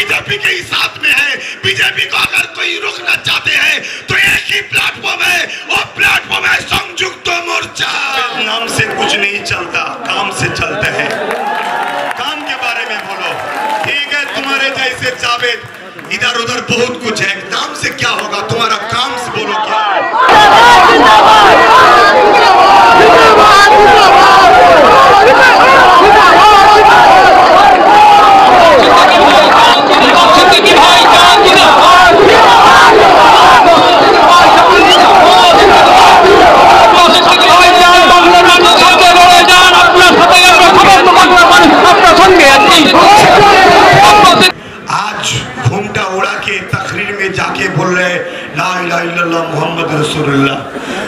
BJP के ही साथ में है। बीजेपी को अगर कोई रोकना चाहते हैं तो एक ही प्लेटफॉर्म है, वो प्लेटफॉर्म है संयुक्त मोर्चा। नाम से कुछ नहीं चलता, काम से चलता है। काम के बारे में बोलो, ठीक है। तुम्हारे जैसे जावेद इधर उधर बहुत कुछ है, नाम से क्या होगा, तुम्हारा काम से बोलो क्या है।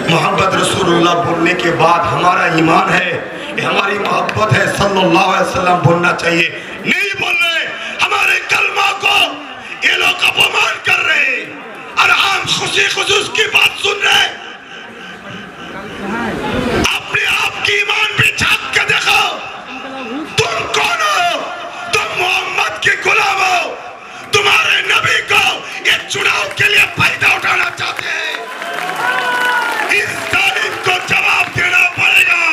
मोहम्मद रसूलुल्लाह बोलने के बाद हमारा ईमान है, हमारी मोहब्बत है, सल्लल्लाहु अलैहि वसल्लम बोलना चाहिए। नहीं बोल रहे, हमारे कलमा को ये लोग अपमान कर रहे हैं और हम खुशी खुशी उसकी बात सुन रहे। अपने आप की ईमान भी झांक के देखो, तुम कौन हो? तुम मोहम्मद के गुलाम हो। तुम्हारे नबी को ये चुनाव के लिए फायदा उठाना चाहते हैं। इस जालिम को जवाब देना पड़ेगा।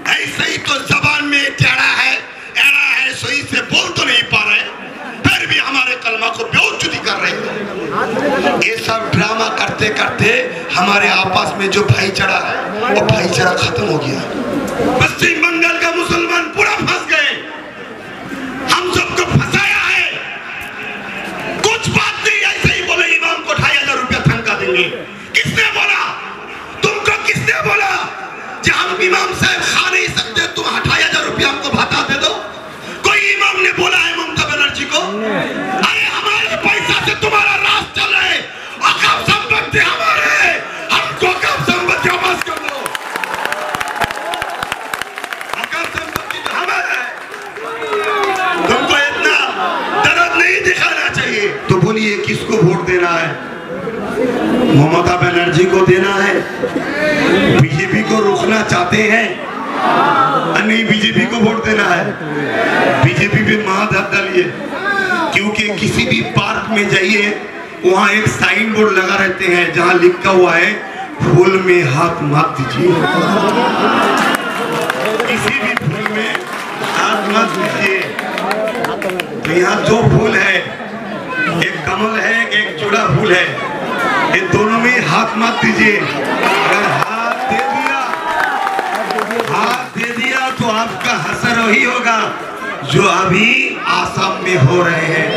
ऐसे ही तो जबान में टेढ़ा है, एड़ा है, सही से बोल तो नहीं पा रहे, फिर भी हमारे कलमा को बेइज्जती कर रहे हैं। ये सब ड्रामा करते करते हमारे आपस में जो भाईचारा है वो भाईचारा खत्म हो गया। पश्चिम बंगाल का मुसलमान पूरा फंस गए, हम सबको फंसाया है। कुछ बात नहीं, ऐसे ही बोले इमाम को 2500 रुपया तनख्वाह देंगे। किसने बोला? तुमको किसने बोला कि हम इमाम साहब खा नहीं सकते, तुम 2500 रुपया हमको भाता दे दो? कोई इमाम ने बोला है ममता बनर्जी को? अरे हमारे पैसा से तुम्हारा राज चल रहा है, वक़्फ़ संपत्ति हमारे, हमको वक़्फ़ संपत्ति वापस कर दो। वक़्फ़ संपत्ति तो हमारा है, तुमको इतना दर्द नहीं दिखाना चाहिए। तो बोलिए किसको वोट देना है? ममता बनर्जी को देना है? बीजेपी को रोकना चाहते हैं? नहीं, बीजेपी को वोट देना है। बीजेपी पे महाधर डालिए, क्योंकि किसी भी पार्क में जाइए वहां एक साइन बोर्ड लगा रहते हैं जहां लिखा हुआ है फूल में हाथ मत दीजिए। किसी भी फूल में हाथ मत दीजिए। तो यहाँ दो फूल है, एक कमल है, एक चूड़ा फूल है, ये दोनों में हाथ मत दीजिए। अगर हाथ दे दिया तो आपका असर वही होगा जो अभी आसाम में हो रहे हैं।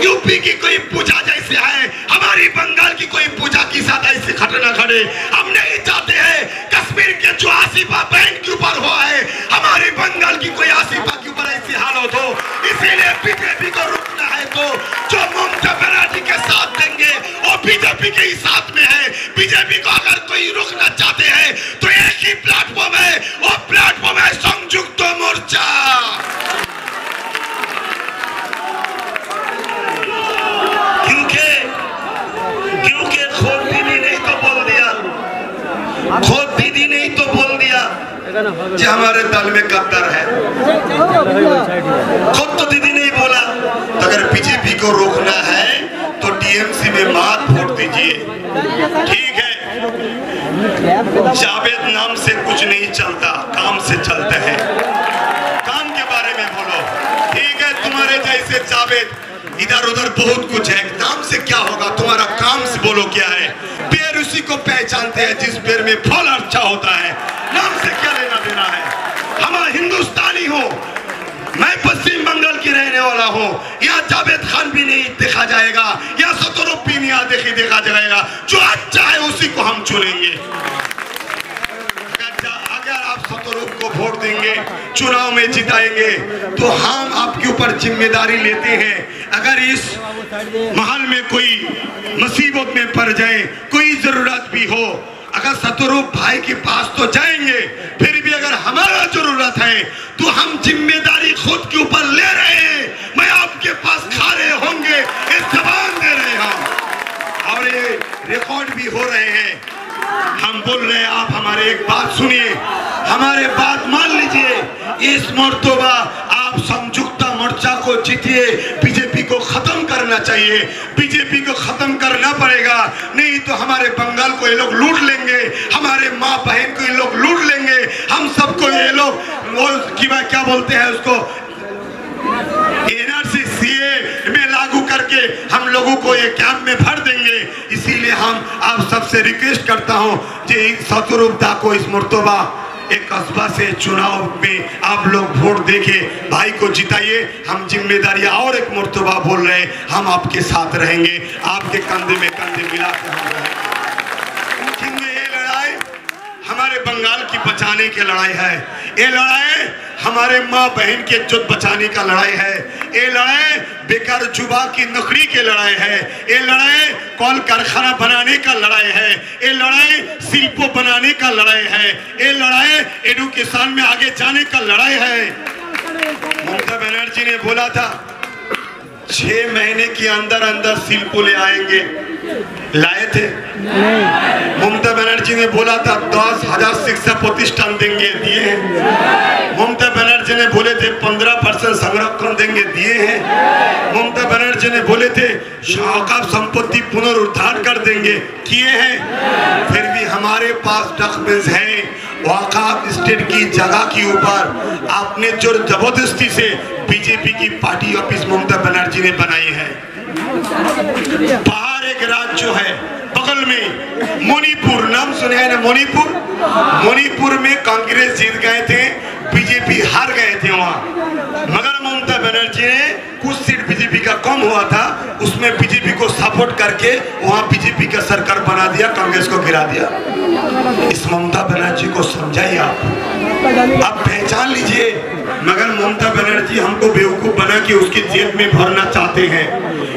यूपी की कोई पूजा जैसे है, हमारी बंगाल की कोई पूजा की साथ ऐसे घटना घटे हम नहीं चाहते हैं। कश्मीर के जो आसिफा बहन के ऊपर हुआ है, हमारी बंगाल की कोई आसिफा के ऊपर ऐसी हालत हो, इसीलिए बीजेपी को रोकना है। तो जो ममता बनर्जी के साथ देंगे वो बीजेपी के ही साथ में है। बीजेपी को अगर कोई रोकना चाहते हैं तो एक ही प्लेटफॉर्म है, वो प्लेटफॉर्म है संयुक्त मोर्चा। क्योंकि खुद दीदी नहीं तो बोल दिया, खुद दीदी नहीं तो बोल दिया कि हमारे दल में गद्दार है। खुद तो दीदी नहीं बोला। तो अगर बीजेपी को रोकना है तो टीएमसी में मत वोट दीजिए, ठीक है। जावेद नाम से कुछ नहीं चलता, काम से चलता है। काम के बारे में बोलो, ठीक है। तुम्हारे जैसे जावेद इधर उधर बहुत कुछ है, नाम से क्या होगा, तुम्हारा काम से बोलो क्या है। पेड़ उसी को पहचानते हैं जिस पेड़ में फल अच्छा होता है, नाम से क्या लेना देना है। हम हिंदुस्तानी हो, मैं पश्चिम बंगाल की रहने वाला हूँ। यहाँ जावेद खान भी नहीं देखा जाएगा, यहाँ सतरूप भी नहीं देखा जाएगा। जो अच्छा है उसी को हम चुनेंगे। अगर आप सतरूप को वोट देंगे, चुनाव में जिताएंगे, तो हम आपके ऊपर जिम्मेदारी लेते हैं। अगर इस महल में कोई मुसीबत में पड़ जाए, कोई जरूरत भी हो, अगर सतरूप भाई के पास तो जाएंगे, फिर भी अगर हमारा जरूरत है तो हम जिम्मेदारी खुद के ऊपर ले रहे हैं। मैं आपके पास खड़े होंगे, ये जबान दे रहे हैं और ये रिकॉर्ड भी हो रहे हैं। हम बोल रहे हैं, आप हमारे एक बात सुनिए, हमारे बात मान लीजिए। इस मर्तबा आप संयुक्त मोर्चा को जीतिए, बीजेपी को खत्म करना चाहिए, बीजेपी को खत्म करना पड़ेगा, नहीं तो हमारे बंगाल को ये लोग लूट लेंगे, हमारे माँ बहन को ये लोग लूट लेंगे, हम सबको ये लोग वो क्या बोलते हैं उसको एनआरसी सीए में लागू करके हम लोगों को ये कैंप में भर देंगे। इसीलिए हम आप सबसे रिक्वेस्ट करता हूं कि सतरूपता को इस मुर्तबा एक कस्बा से चुनाव में आप लोग वोट देके भाई को जिताइए। हम जिम्मेदारियां और एक मुर्तबा बोल रहे हैं, हम आपके साथ रहेंगे, आपके कंधे में कंधे मिला के हम रहेंगे। क्योंकि ये लड़ाई हमारे बंगाल की बचाने की लड़ाई है, ये लड़ाई हमारे माँ बहन के इज्जत बचाने का लड़ाई है, ये लड़ाई बेकार जुबा की नौकरी की लड़ाई है, ये लड़ाई कॉल कारखाना बनाने का लड़ाई है, ये लड़ाई शिल्पों बनाने का लड़ाई है, ये लड़ाई एडुकेशन में आगे जाने का लड़ाई है। ममता बनर्जी ने बोला था 6 महीने के अंदर अंदर शिल्पों ले आएंगे, लाए थे? ममता बनर्जी ने बोला था 10,000 शिक्षा प्रतिष्ठान देंगे, दिए हैं। ममता बनर्जी ने बोले थे 15% संरक्षण देंगे, दिए हैं। ममता बनर्जी ने बोले थे औकाफ संपत्ति पुनरुद्धार कर देंगे, किए हैं। फिर भी हमारे पास डॉक्यूमेंट्स हैं, औकाफ स्टेट की जगह के ऊपर आपने जो जबरदस्ती से बीजेपी की पार्टी ऑफिस ममता बनर्जी ने बनाई है। बाहर एक राज्य है बगल में मणिपुर, नाम सुने हैं ना मणिपुर? मणिपुर में कांग्रेस जीत गए थे, बीजेपी हार गए थे वहां, मगर ममता बनर्जी ने कुछ सीट बीजेपी का कम हुआ था, उसमें बीजेपी को सपोर्ट करके वहां बीजेपी का सरकार बना दिया, कांग्रेस को गिरा दिया। इस ममता बनर्जी को समझाइए, आप पहचान लीजिए। मगर ममता बनर्जी हमको बेवकूफ बना के उसकी जेब में भरना चाहते हैं,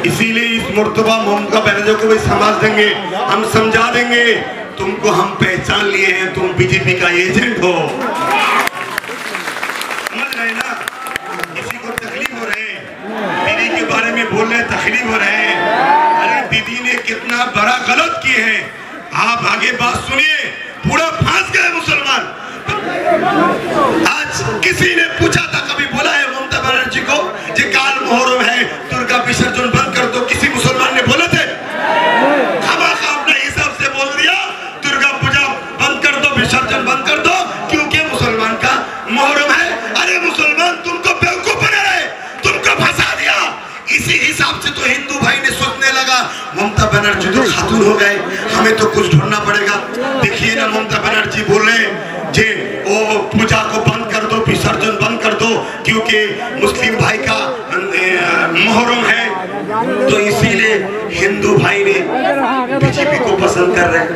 इसीलिए इस मुर्तबा ममता बनर्जी को भी समझ देंगे, हम समझा देंगे, तुमको हम पहचान लिए हैं, तुम बीजेपी का एजेंट हो। समझ रहे ना? किसी को तकलीफ हो रहे हैं, दीदी के बारे में बोल रहे, तकलीफ हो रहे हैं। अरे दीदी ने कितना बड़ा गलत किए हैं, आप आगे बात सुनिए। पूरा फंस गए मुसलमान। आज किसी ने पूछा था, कभी बोला है ममता बनर्जी को जे काल मुहर्रम है, दुर्गा विसर्जन बंद कर दो? किसी मुसलमान ने बोले थे? खामखा अपने हिसाब से बोल दिया दुर्गा पूजा बंद कर दो, विसर्जन बंद कर दो, क्योंकि मुसलमान का मुहर्रम है। अरे मुसलमान तुमको बेवकूफ बना रहे, तुमको फंसा दिया। इसी हिसाब से तो हिंदू भाई ने सोचने लगा ममता बनर्जी तो खातून हो गए, हमें तो कुछ ढूंढना पड़ेगा। देखिए ना ममता बनर्जी बोल रहे जे वो पूजा को बंद कर दो, विसर्जन बंद कर दो, क्योंकि मुस्लिम भाई का मुहर्रम है। तो इसीलिए हिंदू भाई ने बीजेपी को पसंद कर रहे हैं।